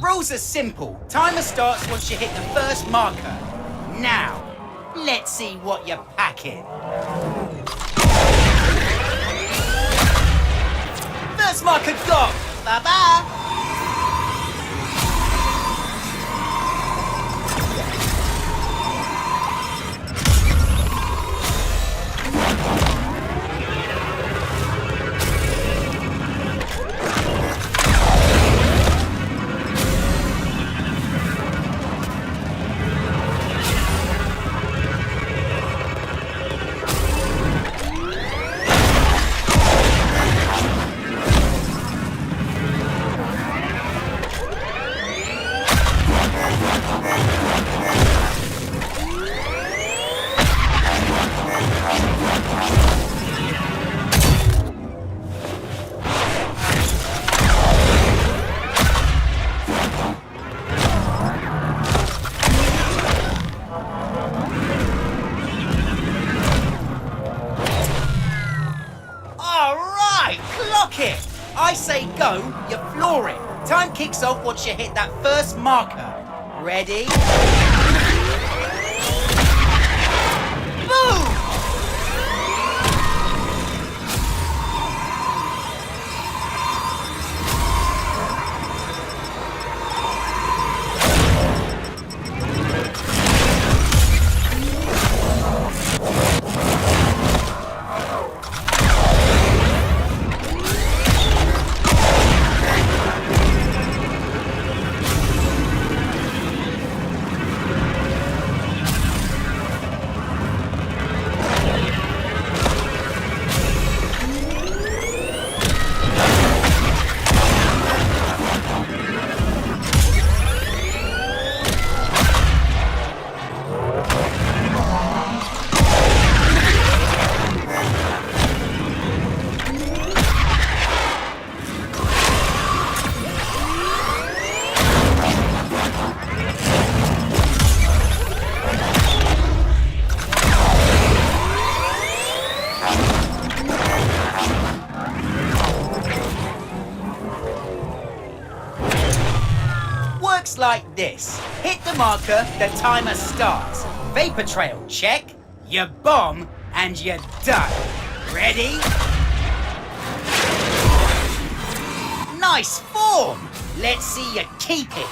Rules are simple. Timer starts once you hit the first marker. Now, let's see what you're packing. First marker gone. Bye-bye. I say go, you floor it. Time kicks off once you hit that first marker. Ready? Boom! Like this. Hit the marker, the timer starts. Vapor trail, check. You bomb, and you're done. Ready? Nice form! Let's see you keep it.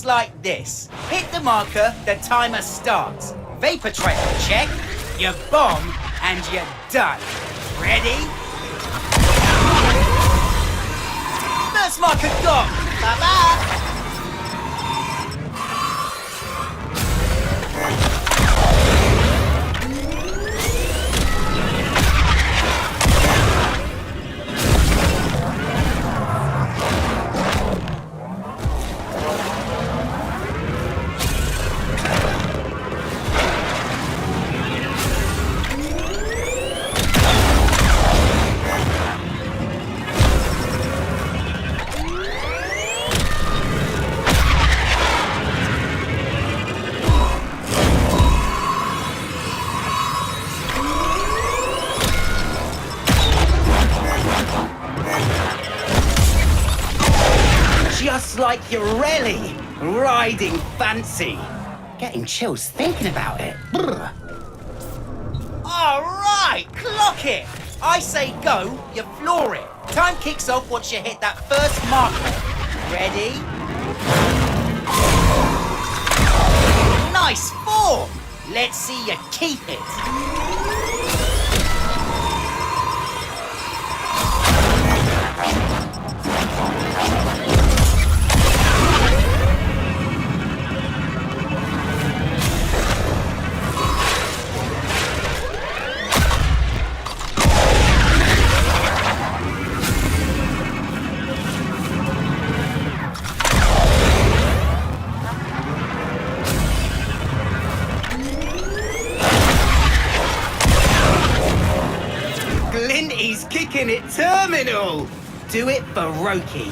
Like this. Hit the marker, the timer starts. Vapor trail, check. You bomb, and you're done. Ready? First marker gone. Bye-bye. You're really riding fancy. Getting chills thinking about it. Brr. All right, clock it. I say go, you floor it. Time kicks off once you hit that first marker. Ready? Nice form. Let's see you keep it. Glinty's kicking it terminal. Do it for Roki.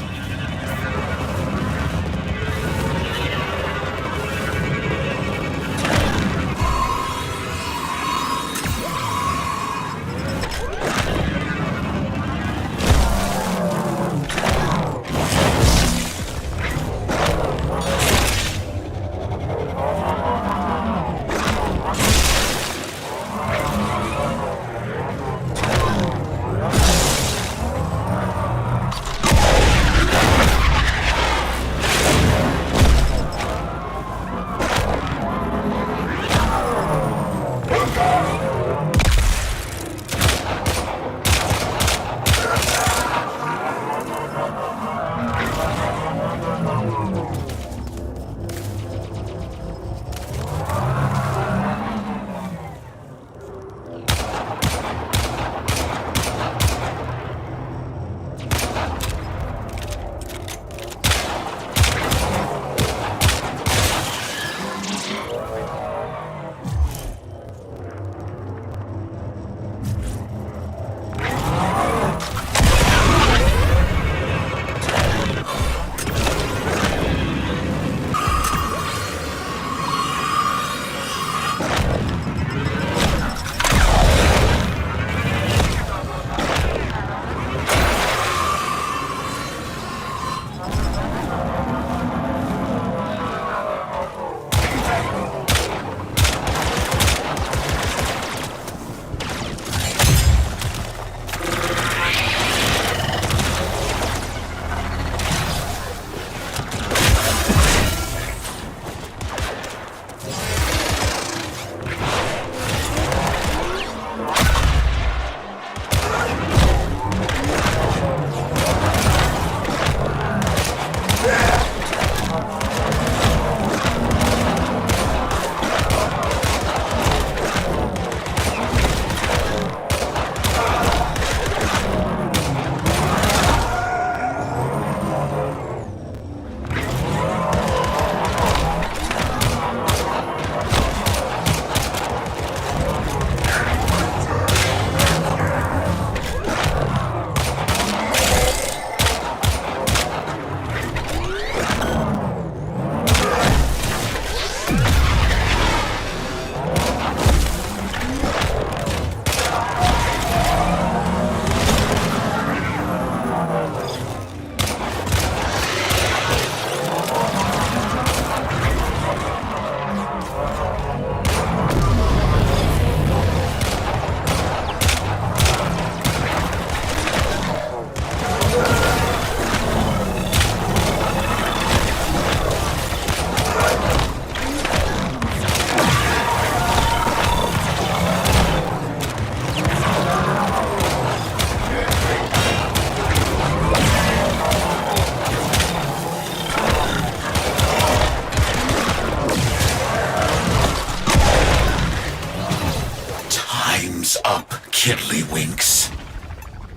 Tiddlywinks.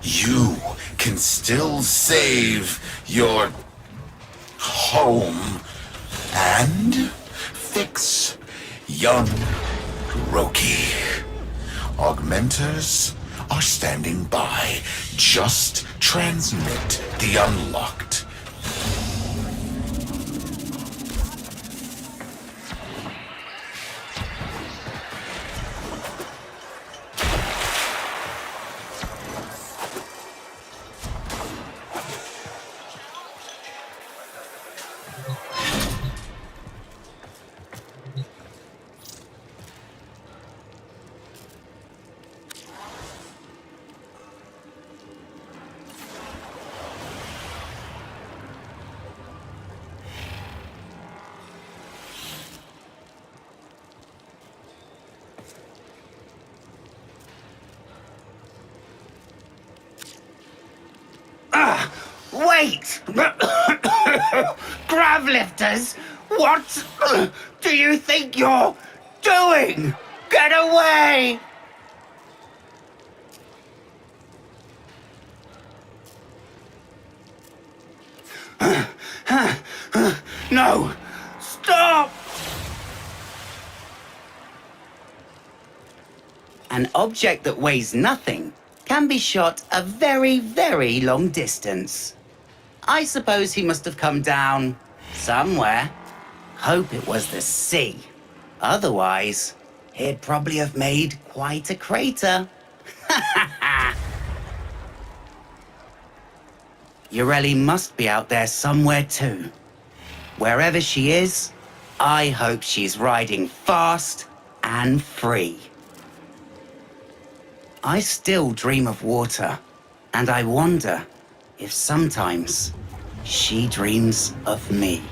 You can still save your home and fix young Roki. Augmenters are standing by. Just transmit the unlocked. Wait! Gravlifters? What do you think you're doing? Get away! No! Stop! An object that weighs nothing can be shot a very, very long distance. I suppose he must have come down somewhere. Hope it was the sea. Otherwise, he'd probably have made quite a crater. Ureli must be out there somewhere too. Wherever she is, I hope she's riding fast and free. I still dream of water, and I wonder if sometimes she dreams of me.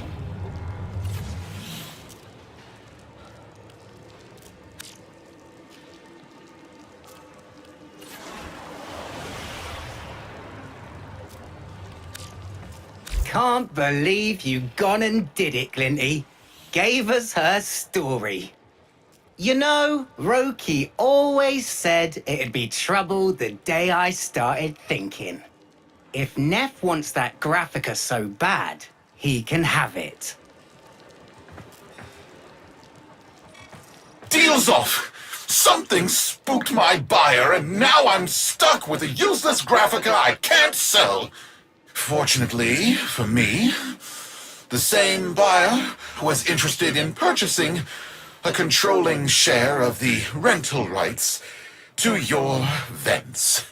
Can't believe you gone and did it, Glinty. Gave us her story. You know, Roki always said it'd be trouble the day I started thinking. If Neff wants that Graphica so bad, he can have it. Deal's off! Something spooked my buyer, and now I'm stuck with a useless Graphica I can't sell. Fortunately for me, the same buyer was interested in purchasing a controlling share of the rental rights to your vents.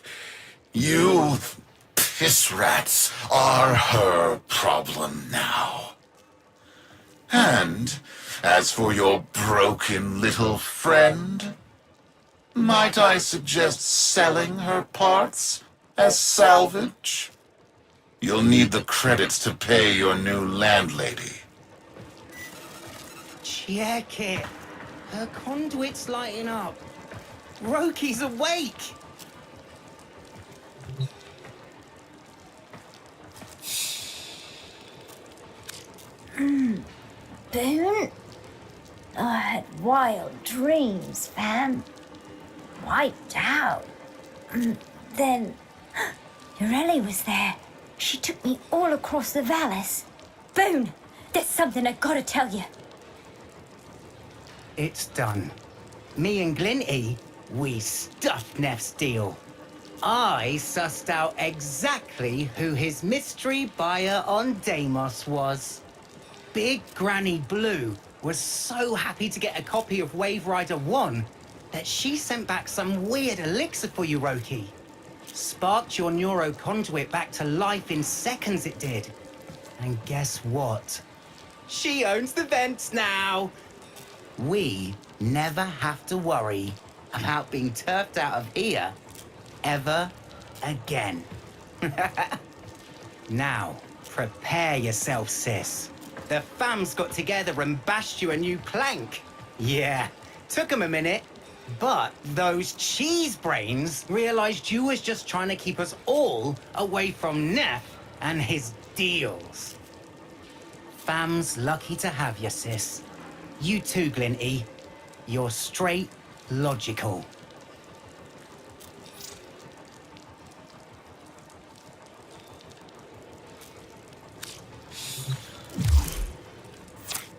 You piss rats are her problem now. And as for your broken little friend, might I suggest selling her parts as salvage? You'll need the credits to pay your new landlady. Check it. Her conduit's lighting up. Roki's awake. Boone? I had wild dreams, fam. Wiped out. Then, Ureli was there. She took me all across the valleys. Boone, there's something I gotta tell you. It's done. Me and Glinty, we stuffed Neff's deal. I sussed out exactly who his mystery buyer on Deimos was. Big Granny Blue was so happy to get a copy of Waverider 1 that she sent back some weird elixir for you, Roki. Sparked your neuroconduit back to life in seconds, it did. And guess what? She owns the vents now. We never have to worry about being turfed out of here ever again. Now, prepare yourself, sis. The fams got together and bashed you a new plank. Yeah, took them a minute, but those cheese brains realized you was just trying to keep us all away from Neff and his deals. Fam's lucky to have you, sis. You too, Glinty. You're straight logical.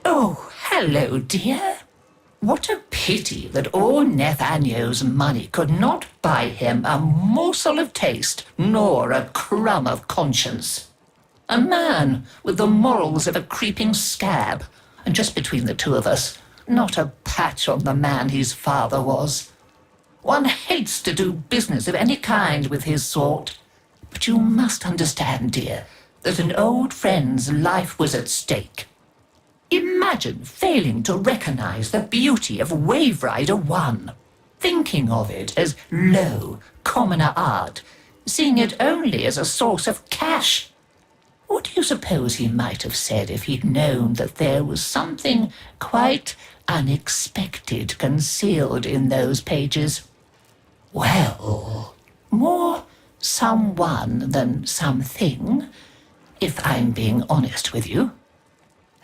Oh, hello, dear. What a pity that all Nathaniel's money could not buy him a morsel of taste, nor a crumb of conscience. A man with the morals of a creeping scab, and just between the two of us, not a patch on the man his father was. One hates to do business of any kind with his sort. But you must understand, dear, that an old friend's life was at stake. Imagine failing to recognize the beauty of Waverider 1, thinking of it as low, commoner art, seeing it only as a source of cash. What do you suppose he might have said if he'd known that there was something quite unexpected concealed in those pages? Well, more someone than something if I'm being honest with you.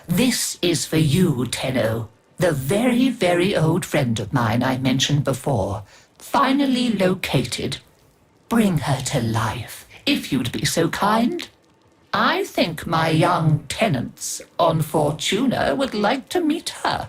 This is for you, Tenno, the very, very old friend of mine I mentioned before, finally located. Bring her to life, if you'd be so kind. I think my young tenants on Fortuna would like to meet her.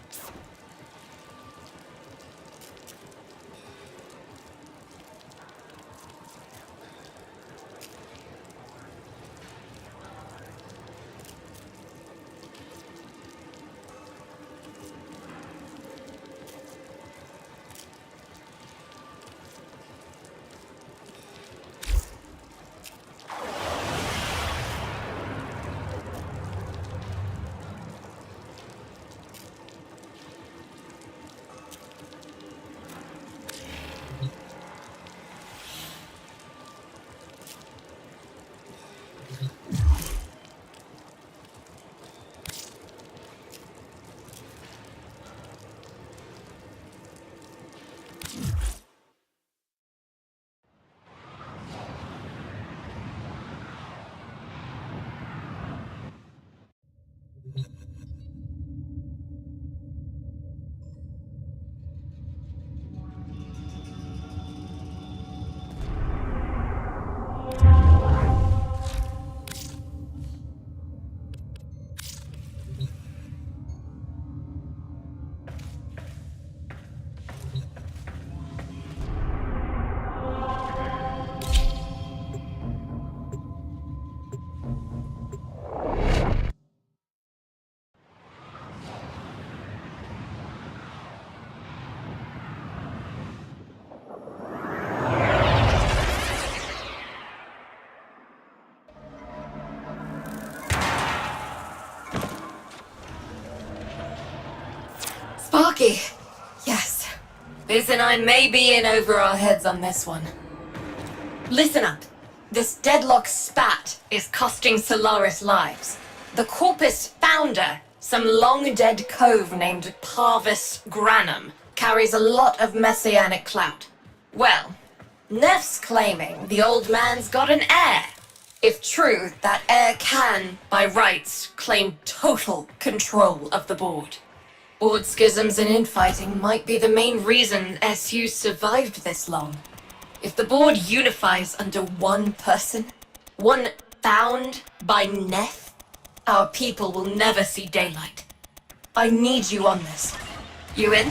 Sparky! Yes. Liz and I may be in over our heads on this one. Listen up. This deadlock spat is costing Solaris lives. The Corpus founder, some long-dead cove named Parvis Granum, carries a lot of messianic clout. Well, Neff's claiming the old man's got an heir. If true, that heir can, by rights, claim total control of the board. Board schisms and infighting might be the main reason SU survived this long. If the board unifies under one person, one found by Neff, our people will never see daylight. I need you on this. You in?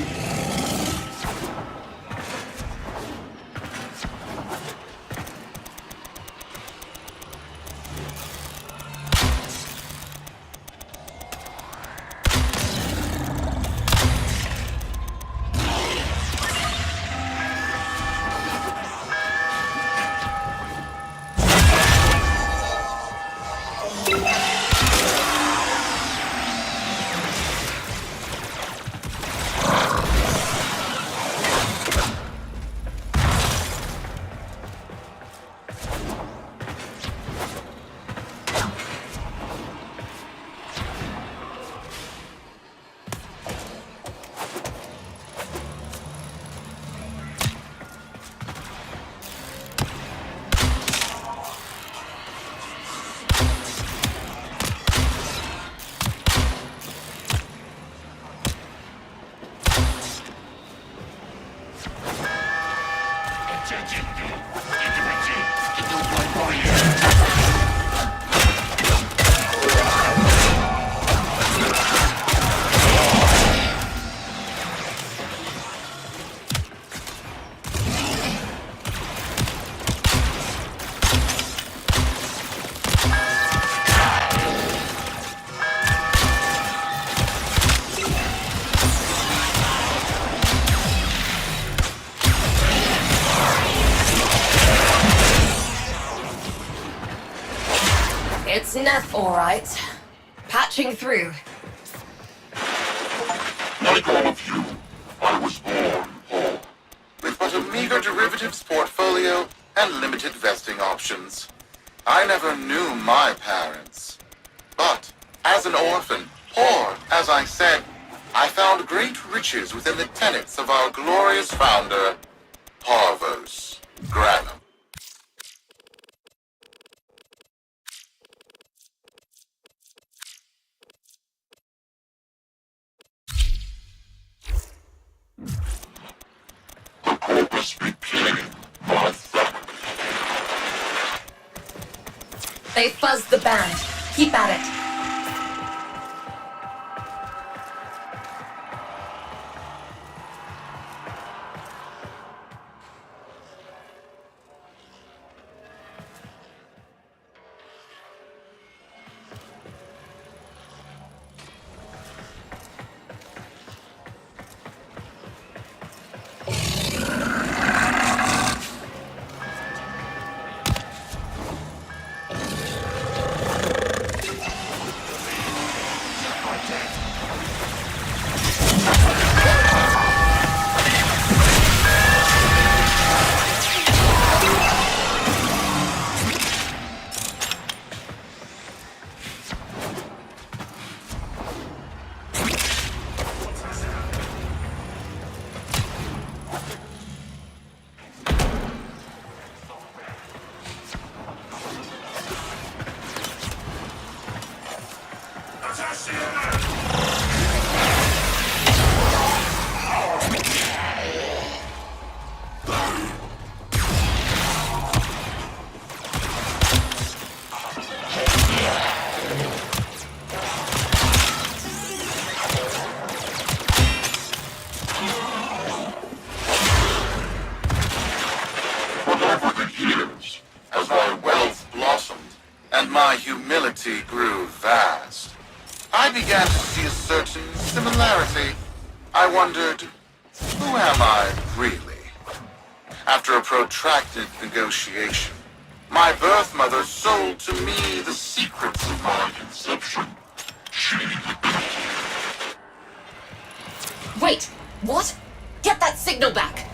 It's Neff, all right. Patching through. Like all of you, I was born poor, with but a meager derivatives portfolio and limited vesting options. I never knew my parents. But, as an orphan, poor, as I said, I found great riches within the tenets of our glorious founder, Parvis Granum. buzz the band. Keep at it. As my wealth blossomed and my humility grew vast, I began to see a certain similarity. I wondered, who am I really? After a protracted negotiation, my birth mother sold to me the secrets of my conception. Wait, what? Get that signal back!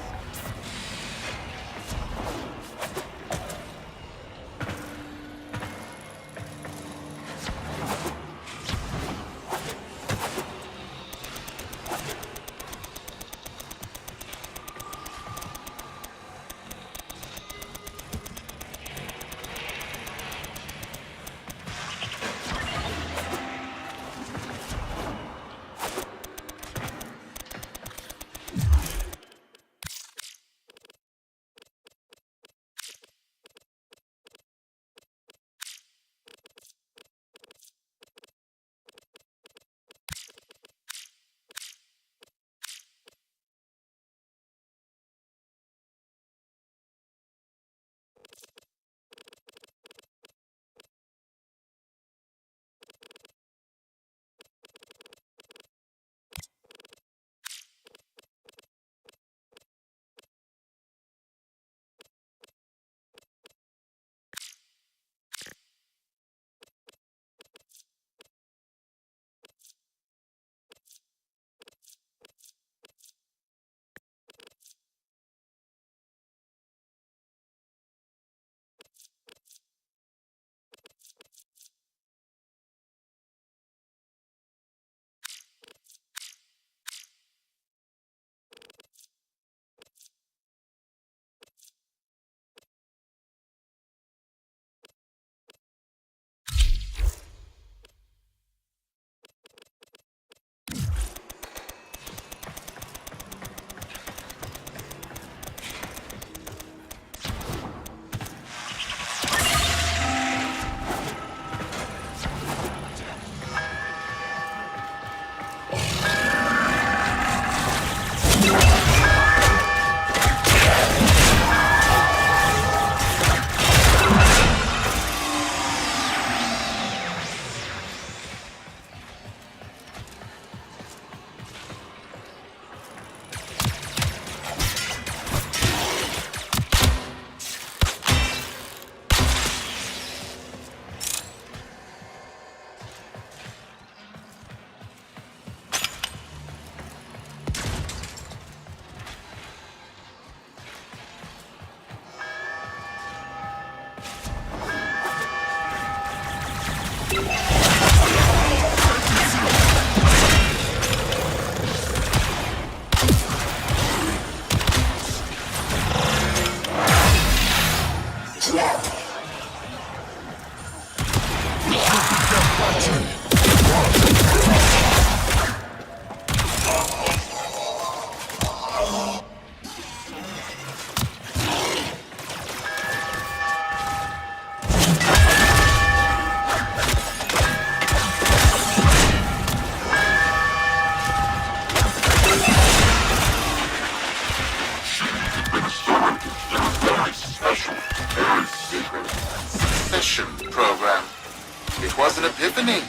epiphany.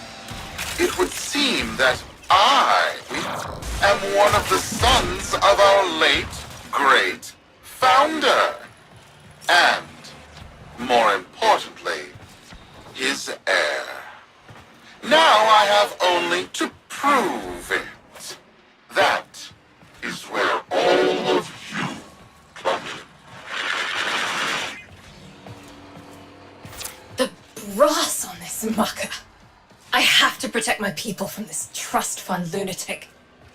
It would seem that I am one of the sons of our late, great founder. And, more importantly, his heir. Now I have only to prove it. That is where all of you come in. The brass on this mucker. I have to protect my people from this trust fund lunatic.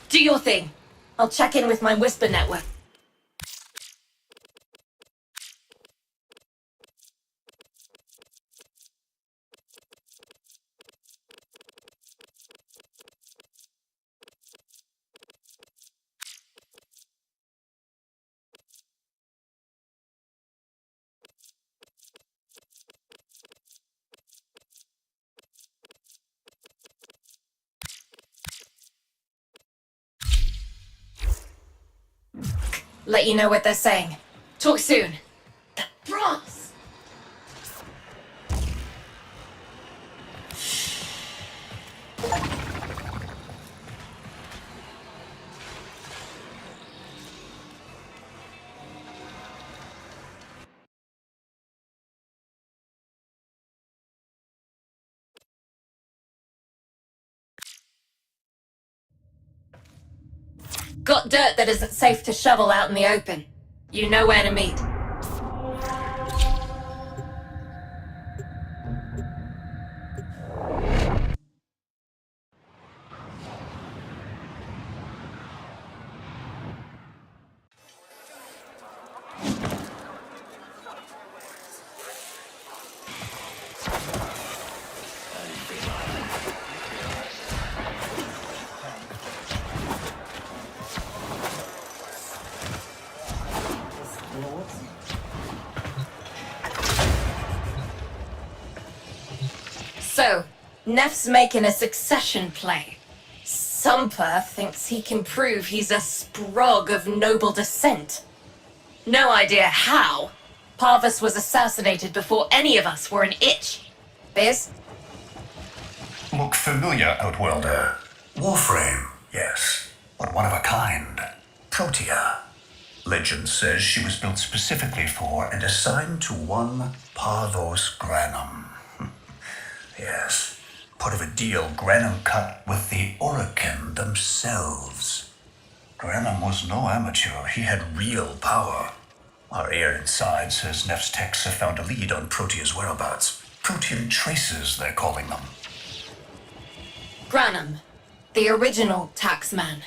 Do your thing. I'll check in with my Whisper network. Let you know what they're saying. Talk soon. The brass! Got dirt that isn't safe to shovel out in the open. You know where to meet. So, Neff's making a succession play. Sumper thinks he can prove he's a sprog of noble descent. No idea how. Parvus was assassinated before any of us were an itch. Biz? Look familiar, Outworlder. Warframe, yes, but one of a kind. Protea. Legend says she was built specifically for and assigned to one Parvos Granum. Yes, part of a deal Granum cut with the Orokin themselves. Granum was no amateur. He had real power. Our heir inside says Neff's techs have found a lead on Protea's whereabouts. Protean traces, they're calling them. Granum, the original taxman.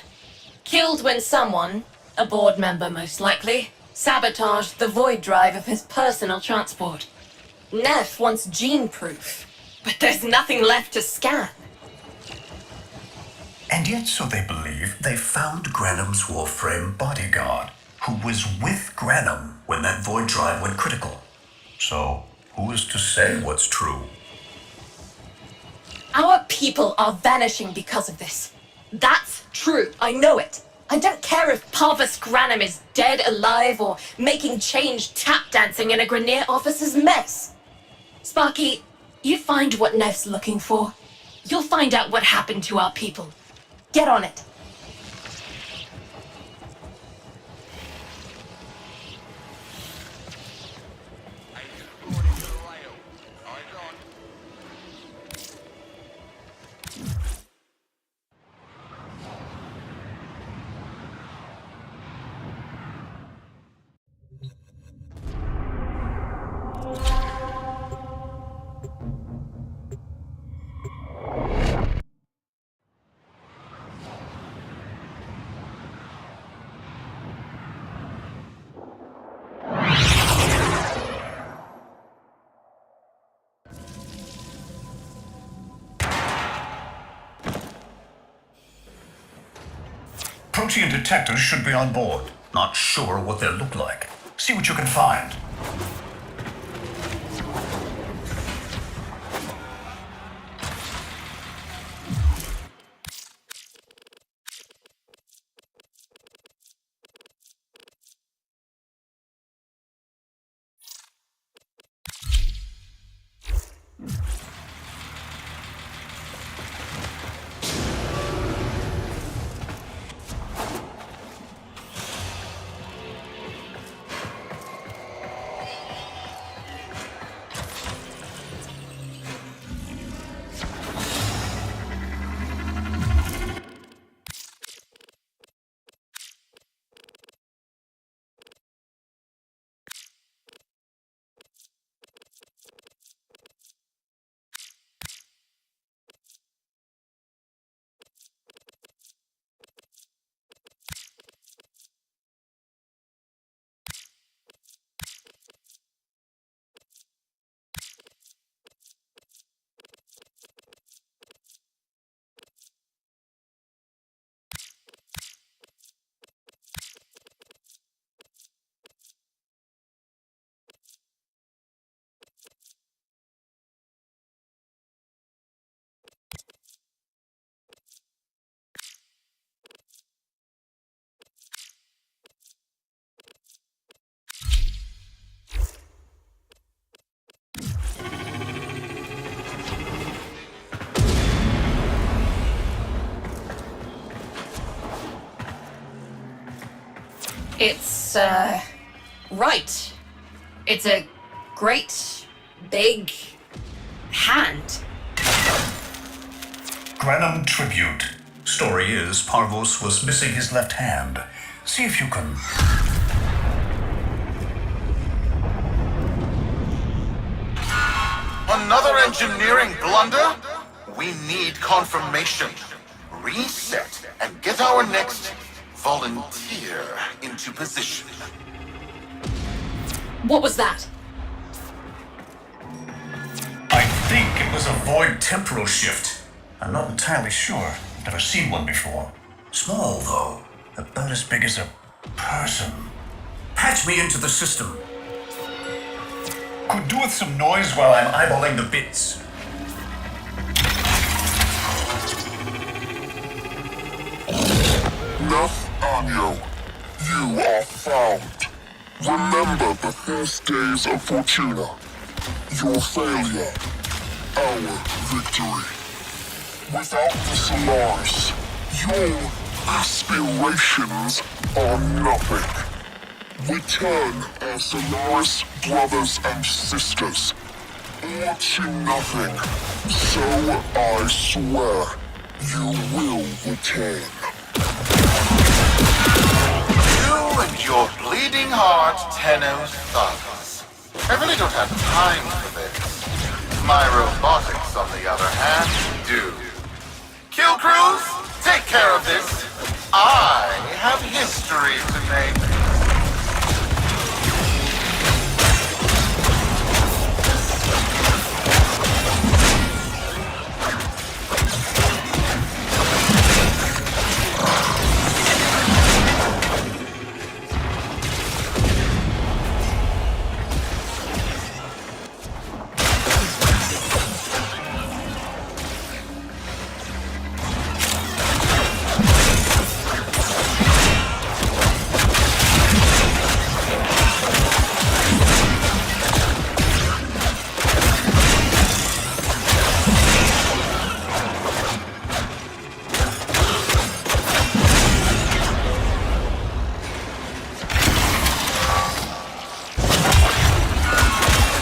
Killed when someone, a board member most likely, sabotaged the void drive of his personal transport. Neff wants gene proof, but there's nothing left to scan. And yet, so they believe, they found Granum's Warframe bodyguard, who was with Granum when that void drive went critical. So, who is to say what's true? Our people are vanishing because of this. That's true, I know it. I don't care if Parvus Granum is dead, alive, or making change tap dancing in a Grenier officer's mess. Sparky, you find what Neff's looking for. You'll find out what happened to our people. Get on it. Protean detectors should be on board. Not sure what they'll look like. See what you can find. It's, right. It's a great, big hand. Granum Tribute. Story is, Parvus was missing his left hand. See if you can... Another engineering blunder? We need confirmation. Reset and get our next volunteer into position. What was that? I think it was a void temporal shift. I'm not entirely sure. I've never seen one before. Small, though. About as big as a person. Patch me into the system. Could do with some noise while I'm eyeballing the bits. Nathaniel, you are found. Remember the first days of Fortuna. Your failure, our victory. Without the Solaris, your aspirations are nothing. Return our Solaris brothers and sisters, or to nothing. So I swear, you will return. You and your bleeding heart, Tenno's thugs. I really don't have time for this. My robotics, on the other hand, do. Kill crews, take care of this. I have history to make.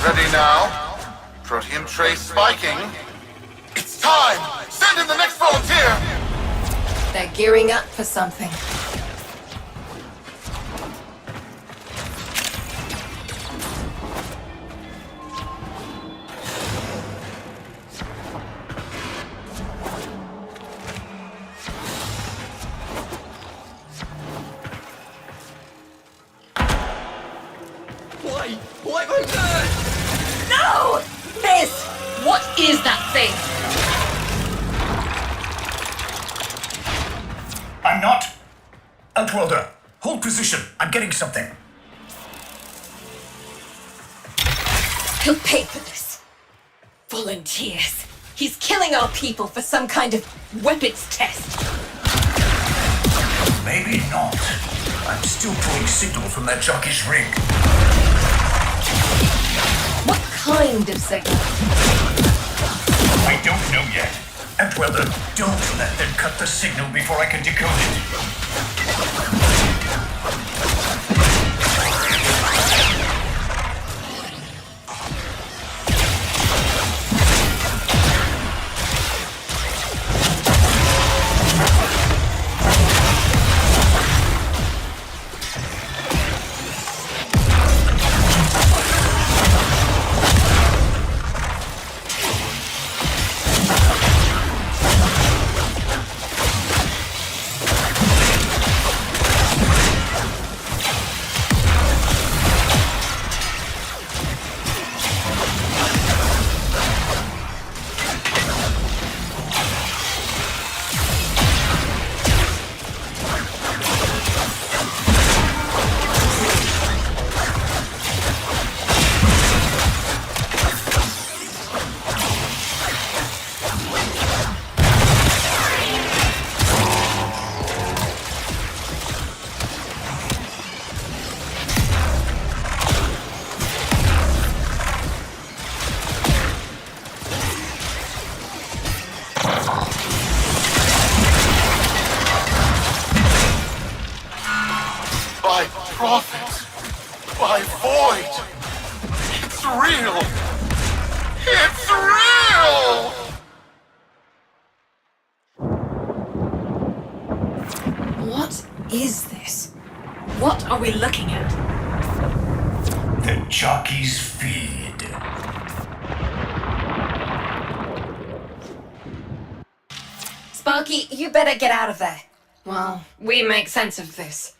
Ready now? Protein trace spiking. It's time! Send in the next volunteer! They're gearing up for something. Why on earth? No! This! What is that thing? I'm not. Outworlder, hold position. I'm getting something. He'll pay for this. Volunteers. He's killing our people for some kind of weapons test. Maybe not. I'm still pulling signal from that jockey's rig. What kind of signal? I don't know yet. Outworlder, don't let them cut the signal before I can decode it. by prophet, by void. It's real. It's real! What is this? What are we looking at? The jockey's feed. Sparky, you better get out of there. Well, we make sense of this.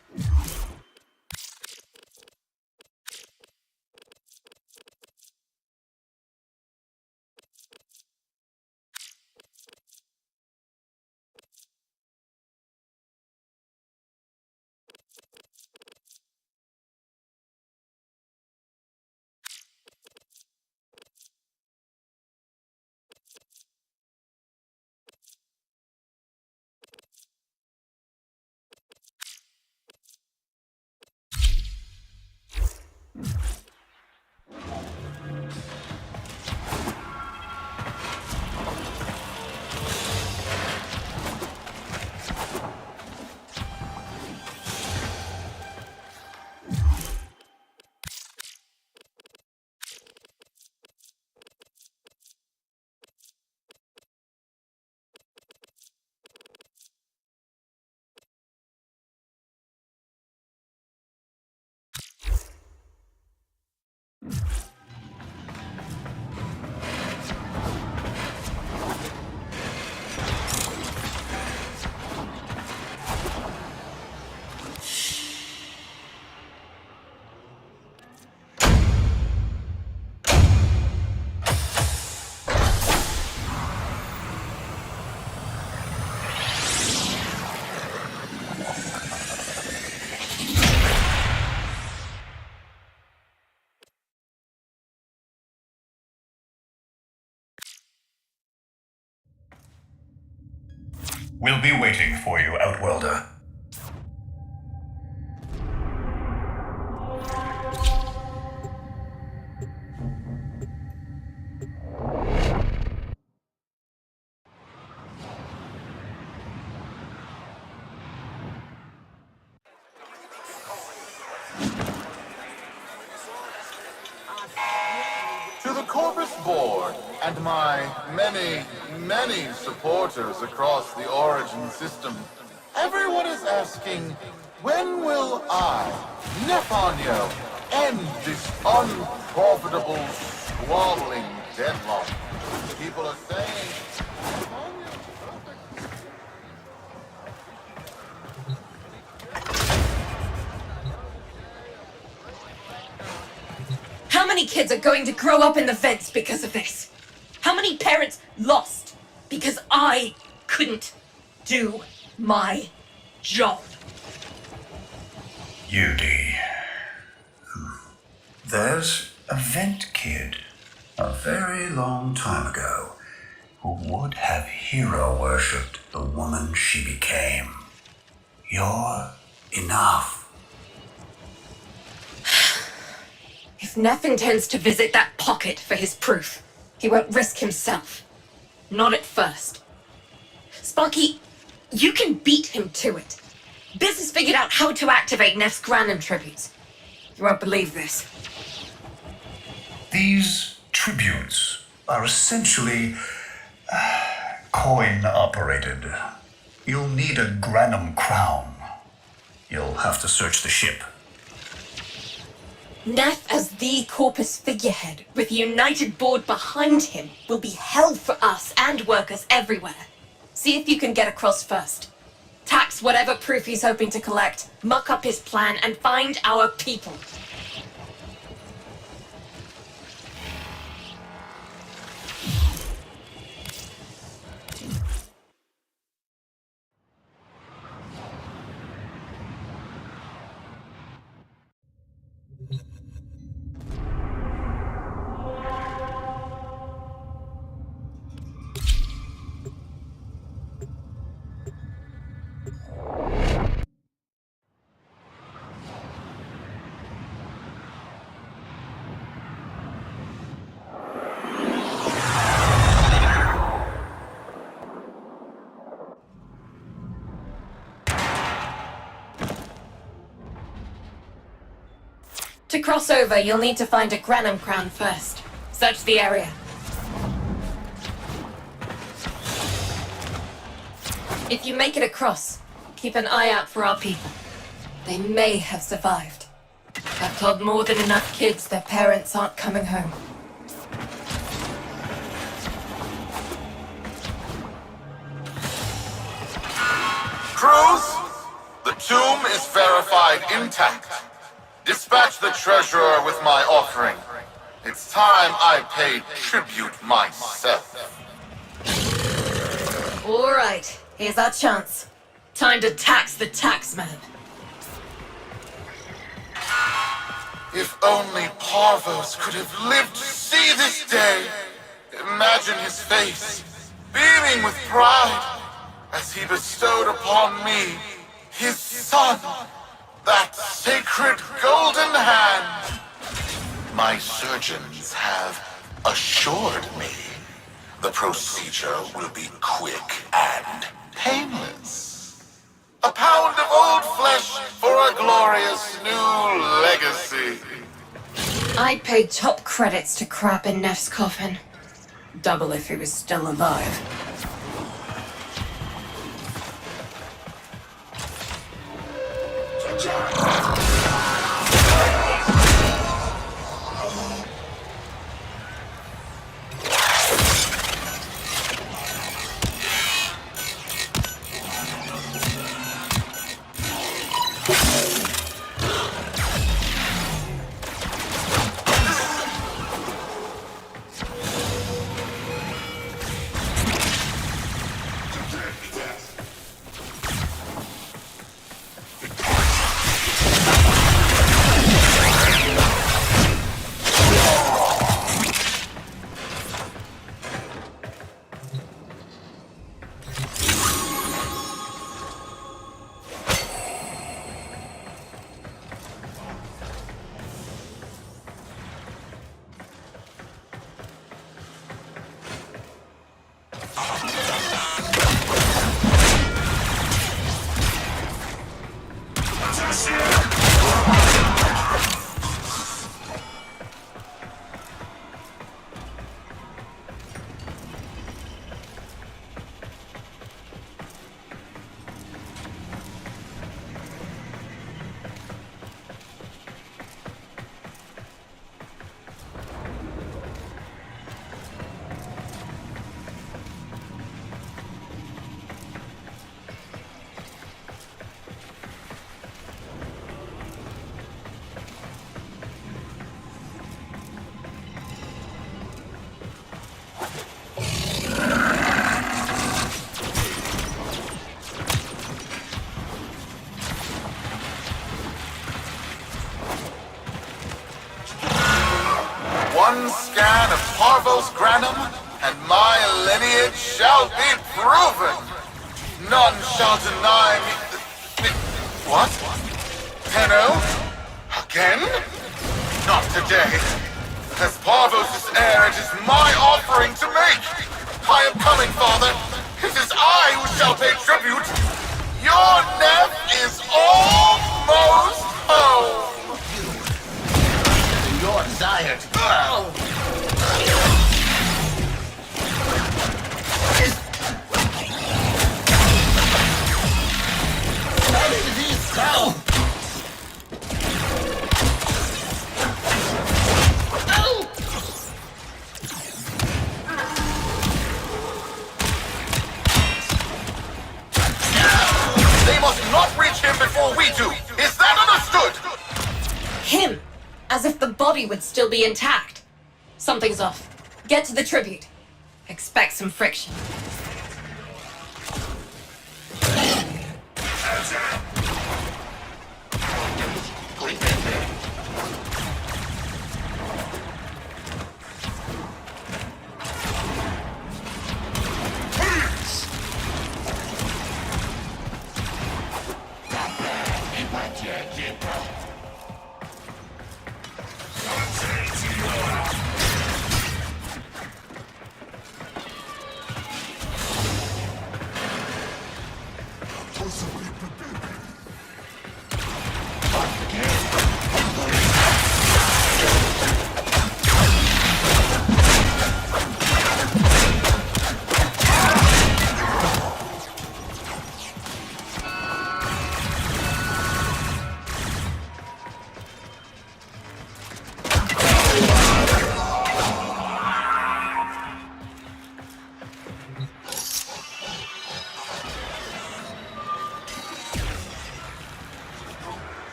We'll be waiting for you, Outworlder. To the Corvus Board and my many supporters across the Origin system, everyone is asking, when will I, Nefanyo, end this unprofitable, squabbling deadlock? People are saying... How many kids are going to grow up in the vents because of this? How many parents lost because I couldn't do my job? Yudi. There's a vent kid a very long time ago who would have hero worshipped the woman she became. You're enough. If Neff intends to visit that pocket for his proof, he won't risk himself. Not at first. Sparky, you can beat him to it. Biz has figured out how to activate Neff's Granum tributes. You won't believe this. These tributes are essentially coin-operated. You'll need a Granum crown. You'll have to search the ship. Neff as the Corpus figurehead, with a united board behind him, will be hell for us and workers everywhere. See if you can get across first. Tax whatever proof he's hoping to collect, muck up his plan, and find our people. To cross over, you'll need to find a Granum crown first. Search the area. If you make it across, keep an eye out for our people. They may have survived. I've told more than enough kids their parents aren't coming home. Crews, the tomb is verified intact. Dispatch the treasurer with my offering. It's time I paid tribute myself. All right, here's our chance. Time to tax the taxman. If only Parvos could have lived to see this day. Imagine his face, beaming with pride, as he bestowed upon me, his son, that sacred golden hand. My surgeons have assured me the procedure will be quick and painless. A pound of old flesh for a glorious new legacy. I'd pay top credits to crap in Neff's coffin. Double if he was still alive. One scan of Parvos Granum, and my lineage shall be proven. None shall deny me. What? Tenno? Again? Not today. As Parvos' heir, it is my offering to make. I am coming, Father. It is I who shall pay tribute. Your Neff is almost home. Your desire to How did these go? They must not reach him before we do. Is that understood? Him! As if the body would still be intact. Something's off. Get to the tribute. Expect some friction.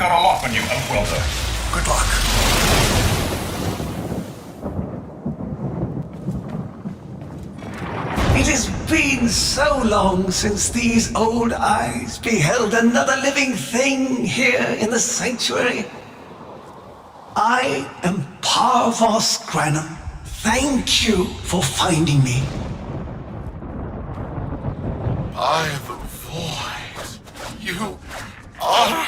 got a lock on you, Outworlder. Good luck. It has been so long since these old eyes beheld another living thing here in the sanctuary. I am Parvos Granum. Thank you for finding me. By the void, you are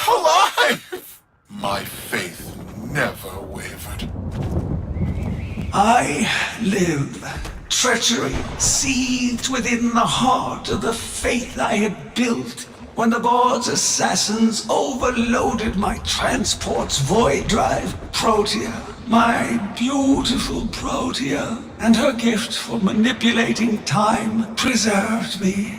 alive! My faith never wavered. I live. Treachery seethed within the heart of the faith I had built when the board's assassins overloaded my transport's void drive, Protea, my beautiful Protea, and her gift for manipulating time preserved me.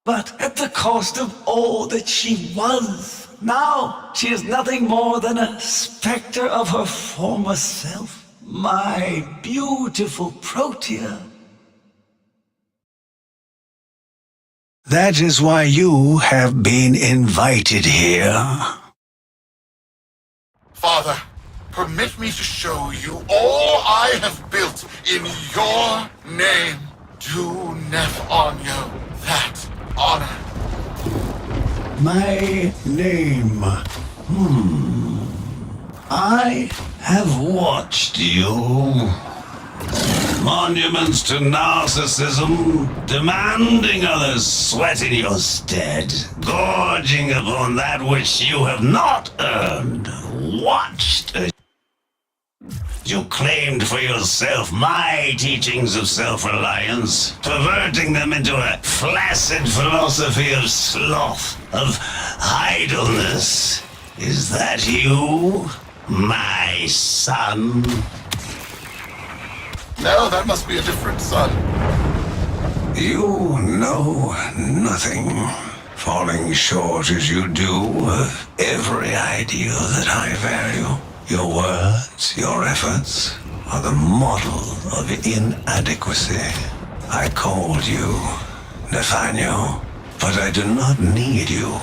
But at the cost of all that she was. Now she is nothing more than a specter of her former self. My beautiful Protea. That is why you have been invited here. Father, permit me to show you all I have built in your name. Do Neph-Onyo that honor. My name. I have watched you. Monuments to narcissism, demanding others sweat in your stead, gorging upon that which you have not earned. Watched as you claimed for yourself my teachings of self-reliance, perverting them into a flaccid philosophy of sloth, of idleness. Is that you, my son? No, that must be a different son. You know nothing, falling short as you do of every ideal that I value. Your words, your efforts, are the model of inadequacy. I called you Nathaniel, but I do not need you.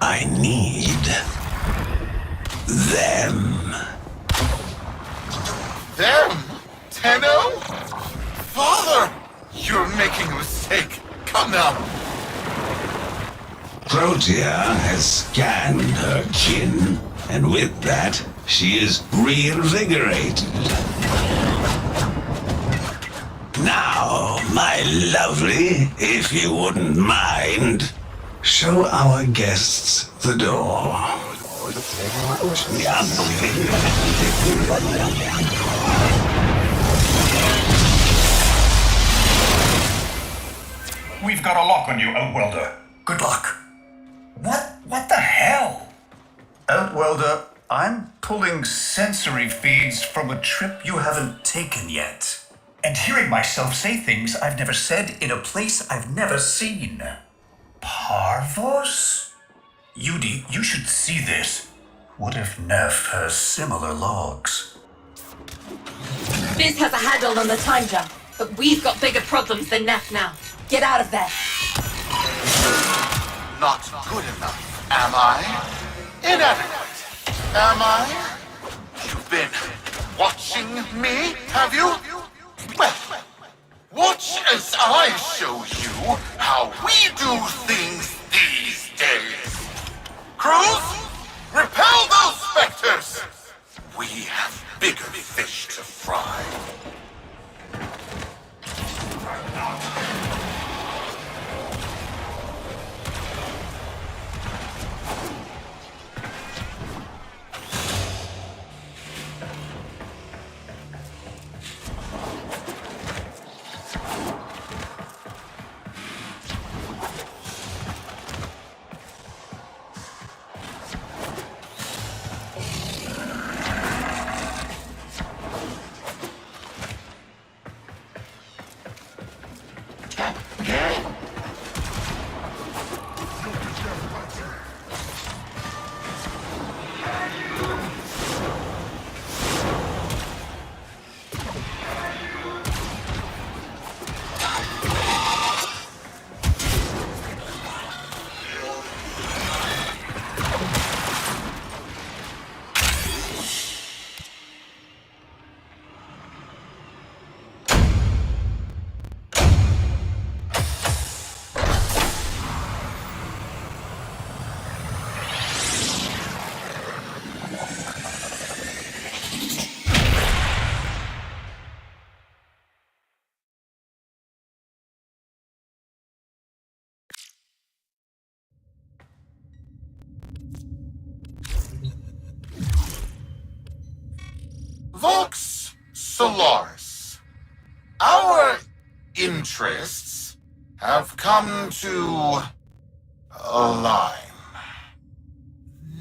I need them. Them? Tenno? Father! You're making a mistake. Come now. Protea has scanned her kin, and with that, she is reinvigorated. Now, my lovely, if you wouldn't mind, show our guests the door. We've got a lock on you, Outworlder. Good luck. What the hell? Outworlder, I'm pulling sensory feeds from a trip you haven't taken yet. And hearing myself say things I've never said in a place I've never seen. Parvos? Yudi, you should see this. What if Neff has similar logs? Biz has a handle on the time jump, but we've got bigger problems than Neff now. Get out of there. Not good enough, am I? Inadequate, am I? You've been watching me, have you? Well, watch as I show you how we do things these days. Crews, repel those specters! We have bigger fish to fry. Vox Solaris. Our interests have come to align.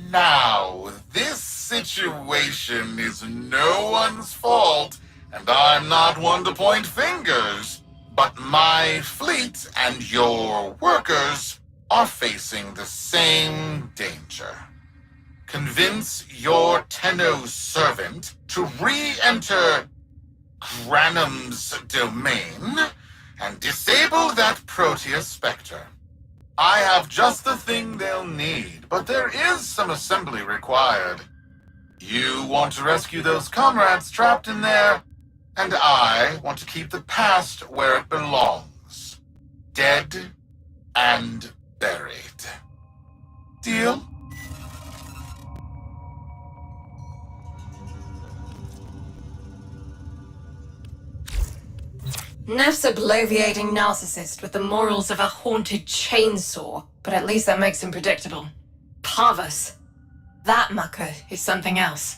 Now, this situation is no one's fault, and I'm not one to point fingers, but my fleet and your workers are facing the same danger. Convince your Tenno servant to re-enter Granum's domain and disable that Proteus Spectre. I have just the thing they'll need, but there is some assembly required. You want to rescue those comrades trapped in there, and I want to keep the past where it belongs. Dead and buried. Deal? Neff's a bloviating narcissist with the morals of a haunted chainsaw, but at least that makes him predictable. Parvus. That mucker is something else.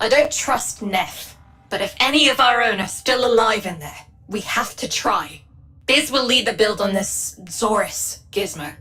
I don't trust Neff, but if any of our own are still alive in there, we have to try. Biz will lead the build on this Zorus gizmo.